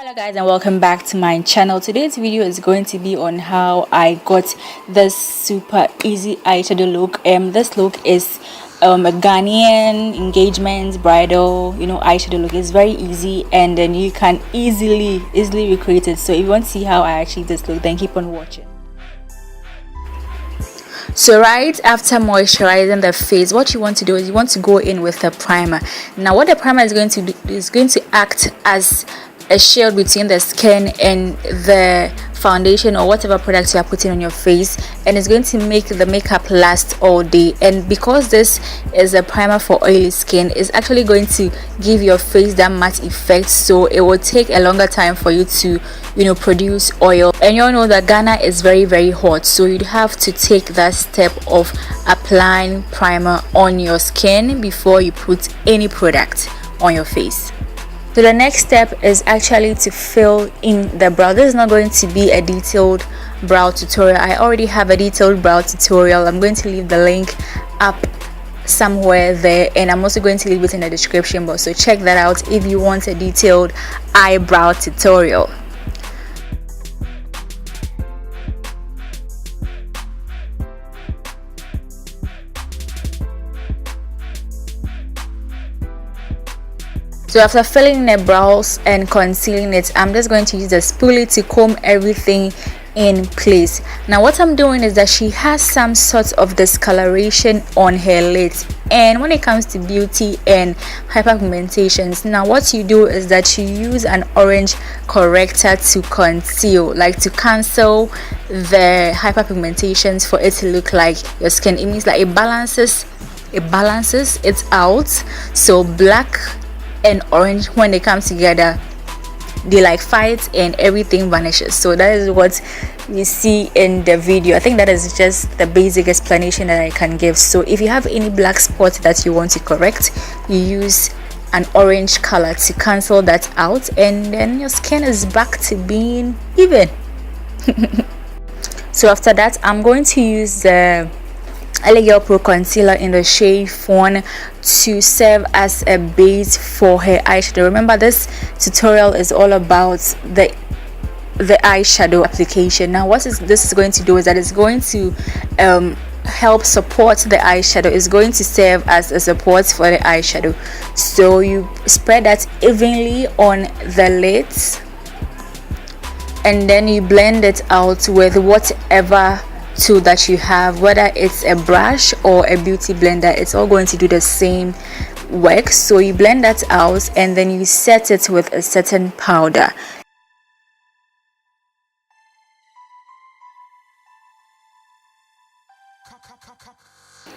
Hello guys, and welcome back to my channel. Today's video is going to be on how I got this super easy eyeshadow look. This look is a Ghanaian engagement bridal eyeshadow look. It's very easy, and then you can easily recreate it. So if you want to see how I actually did this look, then keep on watching. So right after moisturizing the face, what you want to do is you want to go in with a primer. Now what the primer is going to do is going to act as a shield between the skin and the foundation or whatever product you are putting on your face, and it's going to make the makeup last all day. And because this is a primer for oily skin, it's actually going to give your face that matte effect, so it will take a longer time for you to produce oil. And you all know that Ghana is very hot, so you'd have to take that step of applying primer on your skin before you put any product on your face. So the next step is actually to fill in the brow. This is not going to be a detailed brow tutorial. I already have a detailed brow tutorial. I'm going to leave the link up somewhere there, and I'm also going to leave it in the description box, so check that out if you want a detailed eyebrow tutorial. So after filling the brows and concealing it, I'm just going to use the spoolie to comb everything in place. Now what I'm doing is that she has some sort of discoloration on her lids, and when it comes to beauty and hyperpigmentations, now what you do is that you use an orange corrector to conceal, like to cancel the hyperpigmentations for it to look like your skin. It means like it balances it out. So black and orange, when they come together, they like fight and everything vanishes. So that is what you see in the video. I think that is just the basic explanation that I can give. So if you have any black spots that you want to correct, you use an orange color to cancel that out, and then your skin is back to being even. So after that, I'm going to use the LA Pro concealer in the shade Fawn to serve as a base for her eyeshadow. Remember, this tutorial is all about the eyeshadow application. Now what this is going to do is that it's going to help support the eyeshadow. It's going to serve as a support for the eyeshadow. So you spread that evenly on the lids, and then you blend it out with whatever tool that you have, whether it's a brush or a beauty blender. It's all going to do the same work. So you blend that out, and then you set it with a certain powder.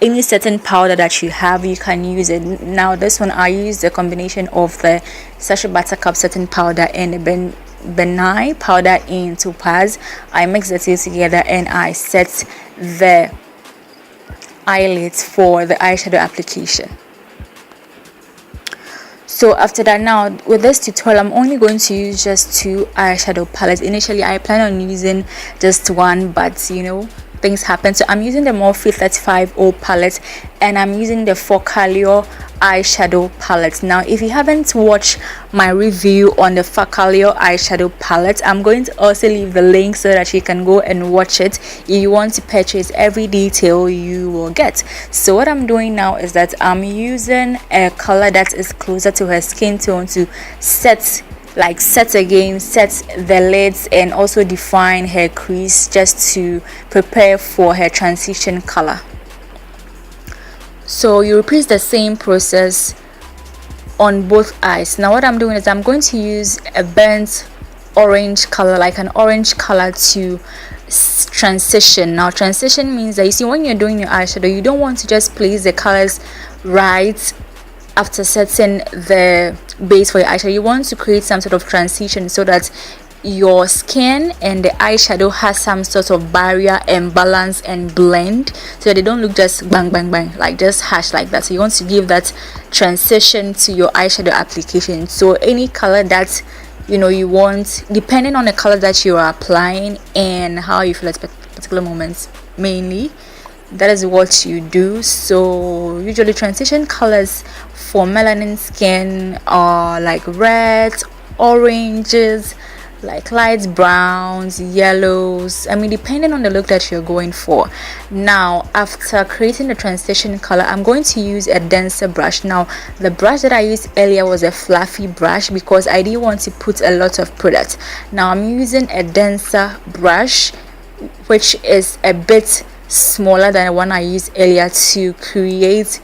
Any certain powder that you have, you can use it. Now this one, I use the combination of the Sacha Buttercup setting powder and the Nye Powder in Topaz. I mix the two together and I set the eyelids for the eyeshadow application. So after that, now with this tutorial, I'm only going to use just two eyeshadow palettes. Initially I plan on using just one, but things happen. So I'm using the Morphe 35O palette, and I'm using the Focallure eyeshadow palette. Now if you haven't watched my review on the Focallure eyeshadow palette, I'm going to also leave the link so that you can go and watch it if you want to purchase every detail you will get. So what I'm doing now is that I'm using a color that is closer to her skin tone to set the lids and also define her crease, just to prepare for her transition color. So you repeat the same process on both eyes. Now what I'm doing is I'm going to use a burnt orange color, like an orange color, to transition. Now transition means that, you see, when you're doing your eyeshadow, you don't want to just place the colors right after setting the base for your eyeshadow. You want to create some sort of transition so that your skin and the eyeshadow has some sort of barrier and balance and blend, so that they don't look just bang like just harsh like that. So you want to give that transition to your eyeshadow application. So any color that you want, depending on the color that you are applying and how you feel at particular moments, mainly that is what you do. So usually transition colors for melanin skin are like red, oranges, like light browns, yellows, I mean depending on the look that you're going for. Now after creating the transition color, I'm going to use a denser brush. Now the brush that I used earlier was a fluffy brush because I didn't want to put a lot of product. Now I'm using a denser brush which is a bit smaller than the one I used earlier to create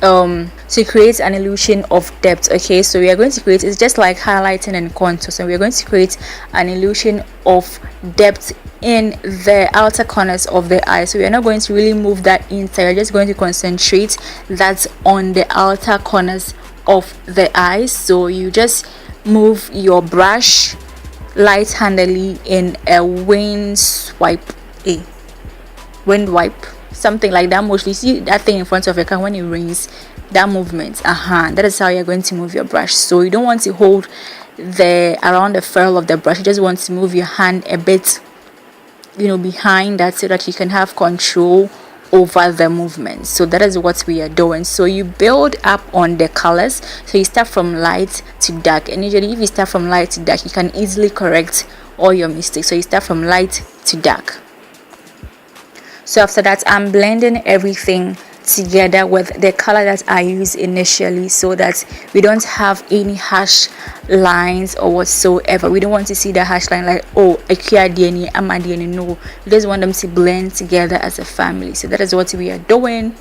an illusion of depth. Okay, so we are going to create, it's just like highlighting and contour, so we are going to create an illusion of depth in the outer corners of the eye. So we are not going to really move that inside, we're just going to concentrate that on the outer corners of the eye. So you just move your brush light-handedly in a wind wipe, something like that. Mostly see that thing in front of your car when it rains, that movement, that is how you're going to move your brush. So you don't want to hold around the ferrule of the brush, you just want to move your hand a bit, behind that, so that you can have control over the movement. So that is what we are doing. So you build up on the colors, so you start from light to dark, and usually if you start from light to dark, you can easily correct all your mistakes. So you start from light to dark. So after that, I'm blending everything together with the color that I used initially, so that we don't have any harsh lines or whatsoever. We don't want to see the harsh line like, oh, no, we just want them to blend together as a family. So that is what we are doing.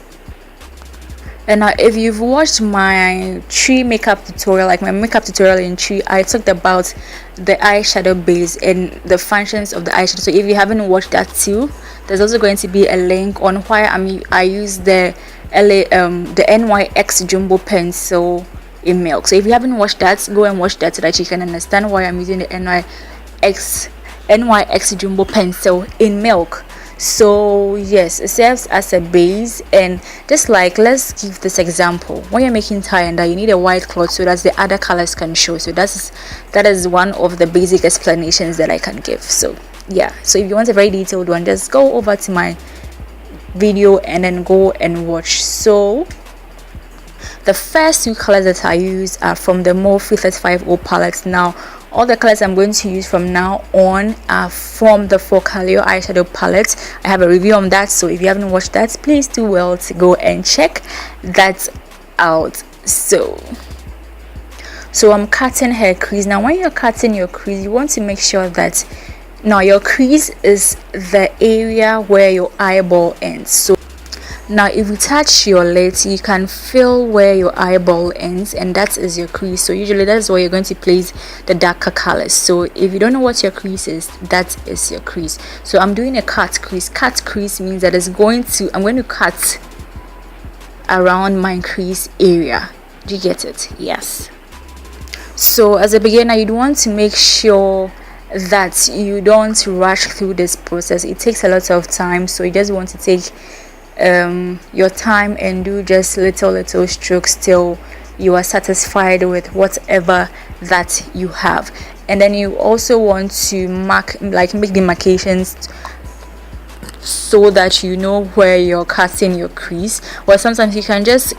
And now if you've watched my tree makeup tutorial, like my makeup tutorial in tree, I talked about the eyeshadow base and the functions of the eyeshadow. So if you haven't watched that too, there's also going to be a link on why I use the NYX Jumbo pencil in milk. So if you haven't watched that, go and watch that so that you can understand why I'm using the NYX Jumbo pencil in milk. So yes, it serves as a base. And just like, let's give this example, when you're making tie and dye, you need a white cloth so that the other colors can show. So that is one of the basic explanations that I can give. So yeah, so if you want a very detailed one, just go over to my video and then go and watch. So the first two colors that I use are from the Morphe 350 palette. Now all the colors I'm going to use from now on are from the Focallure eyeshadow palette. I have a review on that, so if you haven't watched that, please do well to go and check that out. So I'm cutting her crease. Now when you're cutting your crease, you want to make sure that now your crease is the area where your eyeball ends. So now if you touch your lids, you can feel where your eyeball ends, and that is your crease. So usually that's where you're going to place the darker colors. So if you don't know what your crease is, that is your crease. So I'm doing a cut crease. Cut crease means that I'm going to cut around my crease area. Do you get it? Yes. So as a beginner, you want to make sure that you don't rush through this process. It takes a lot of time, so you just want to take your time and do just little strokes till you are satisfied with whatever that you have. And then you also want to make demarcations so that you know where you're cutting your crease. Or sometimes you can just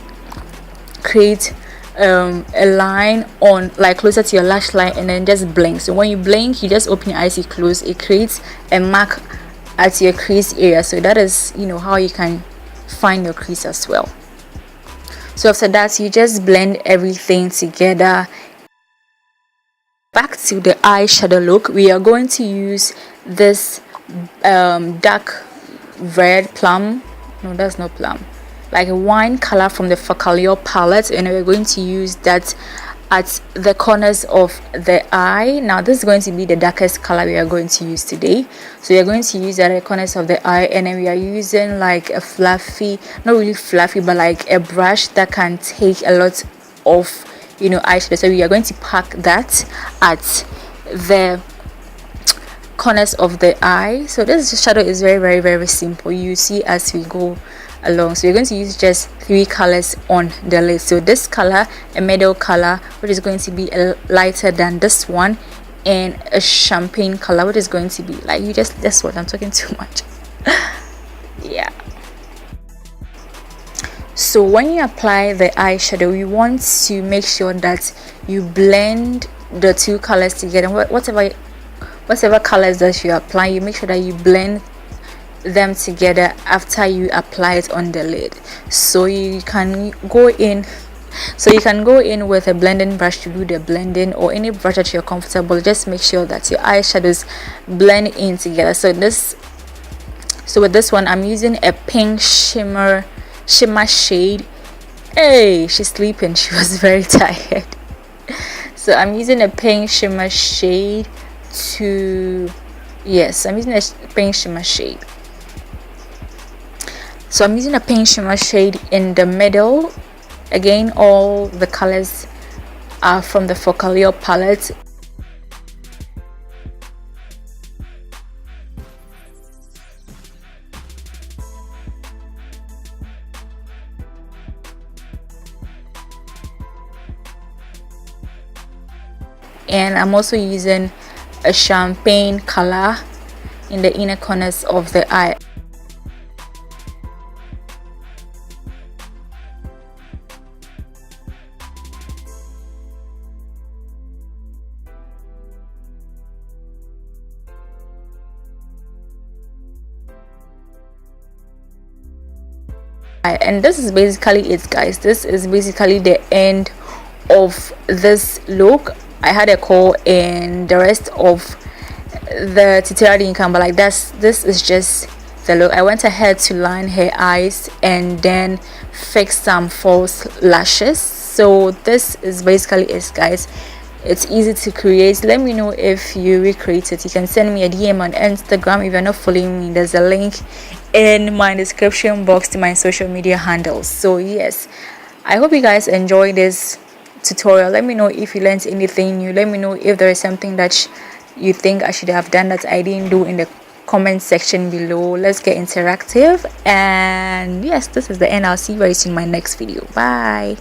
create a line on like closer to your lash line and then just blink. So when you blink, you just open your eyes, you close, it creates a mark at your crease area. So that is how you can find your crease as well. So after that, you just blend everything together. Back to the eyeshadow look, we are going to use this dark red plum, no, that's not plum, like a wine color from the Focallure palette, and we're going to use that at the corners of the eye. Now this is going to be the darkest color we are going to use today. So we are going to use that at the corners of the eye, and then we are using like a fluffy, not really fluffy, but like a brush that can take a lot of eyeshadow. So we are going to pack that at the corners of the eye. So this shadow is very simple, you see as we go along. So you're going to use just 3 colors on the lid. So this color, a middle color, which is going to be lighter than this one, and a champagne color, which is going to be like, that's what I'm talking too much. Yeah. So when you apply the eyeshadow, you want to make sure that you blend the two colors together. Whatever colors that you apply, you make sure that you blend them together after you apply it on the lid. So you can go in with a blending brush to do the blending, or any brush that you're comfortable. Just make sure that your eyeshadows blend in together. So with this one, I'm using a pink shimmer shade. Hey, she's sleeping. She was very tired. So I'm using a pink shimmer shade I'm using a pink shimmer shade. So I'm using a pink shimmer shade in the middle. Again, all the colors are from the Focallure palette. And I'm also using a champagne color in the inner corners of the eye. And this is basically it, guys. This is basically the end of this look. I had a call in the rest of the tutorial didn't come, but like this is just the look. I went ahead to line her eyes and then fix some false lashes. So this is basically it, guys. It's easy to create. Let me know if you recreate it. You can send me a DM on Instagram. If you're not following me, there's a link in my description box to my social media handles. So yes, I hope you guys enjoy this tutorial. Let me know if you learned anything new. Let me know if there is something that you think I should have done that I didn't do in the comment section below. Let's get interactive. And yes, this is the end. I'll see you very soon in my next video. Bye.